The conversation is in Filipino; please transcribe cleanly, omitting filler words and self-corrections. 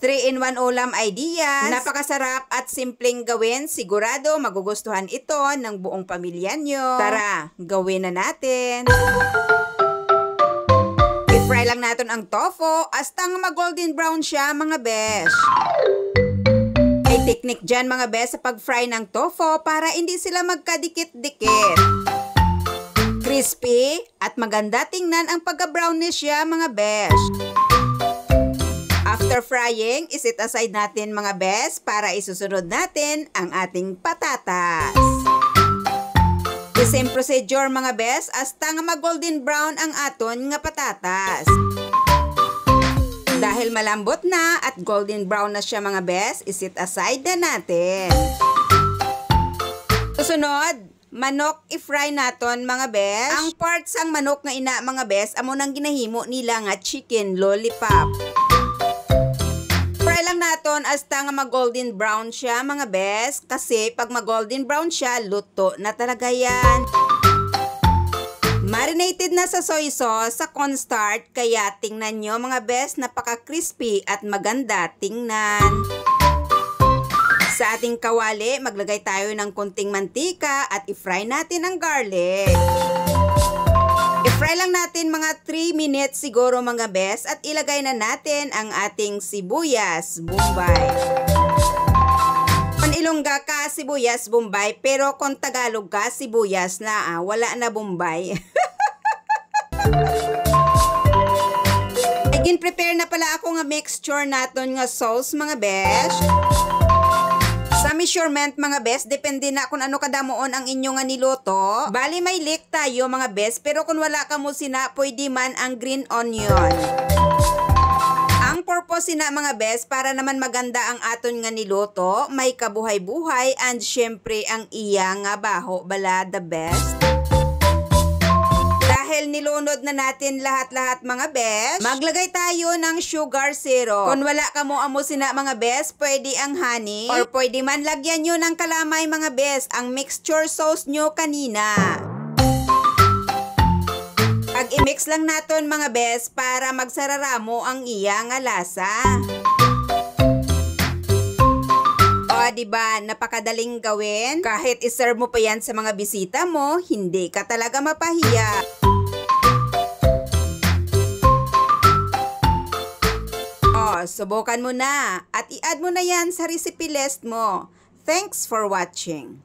3-in-1 ulam ideas. Napakasarap at simpleng gawin. Sigurado magugustuhan ito ng buong pamilya nyo. Tara, gawin na natin. I-fry lang natin ang tofu hasta mag-golden brown siya mga besh. May technique dyan mga besh sa pag-fry ng tofu para hindi sila magkadikit-dikit. Crispy at maganda tingnan ang pagka-brownish siya mga besh. After frying, iset aside natin mga bes para isusunod natin ang ating patatas. The same procedure mga bes hasta nga mag-golden brown ang aton nga patatas. Dahil malambot na at golden brown na siya mga bes, iset aside na natin. Susunod, manok i-fry naton mga bes. Ang parts ang manok nga ina mga bes, amo nang ginahimo nila nga chicken lollipop. Fry lang naton hasta nga mag-golden brown siya mga bes. Kasi pag mag-golden brown siya, luto na talaga yan. Marinated na sa soy sauce, sa cornstarch, kaya tingnan nyo mga bes, napaka-crispy at maganda tingnan. Sa ating kawali, maglagay tayo ng konting mantika at i-fry natin ang garlic. I-fry lang natin mga 3 minutes siguro mga bes at ilagay na natin ang ating sibuyas bombay. Kung Ilongga ka, sibuyas bombay, pero kung Tagalog ka, sibuyas na wala na bombay. Again, prepare na pala ako nga mixture naton nga sauce mga besh. Sa measurement mga bes, depende na kung ano kadamoon ang inyo nga niluto. Bali may leek tayo mga bes, pero kung wala ka mo sina, pwede man ang green onion. Ang purpose sina mga bes, para naman maganda ang aton nga niluto, may kabuhay-buhay, and syempre ang iya nga baho bala the best. Dahil nilunod na natin lahat-lahat mga besh, maglagay tayo ng sugar syrup. Kung wala ka mo amo sina mga besh, pwede ang honey, or pwede man lagyan nyo ng kalamay mga besh, ang mixture sauce nyo kanina. Pag i-mix lang naton mga besh para magsararamo ang iya nga lasa. O diba, napakadaling gawin. Kahit iserve mo pa yan sa mga bisita mo, hindi ka talaga mapahiya. Subukan mo na at i-add mo na yan sa recipe list mo. Thanks for watching.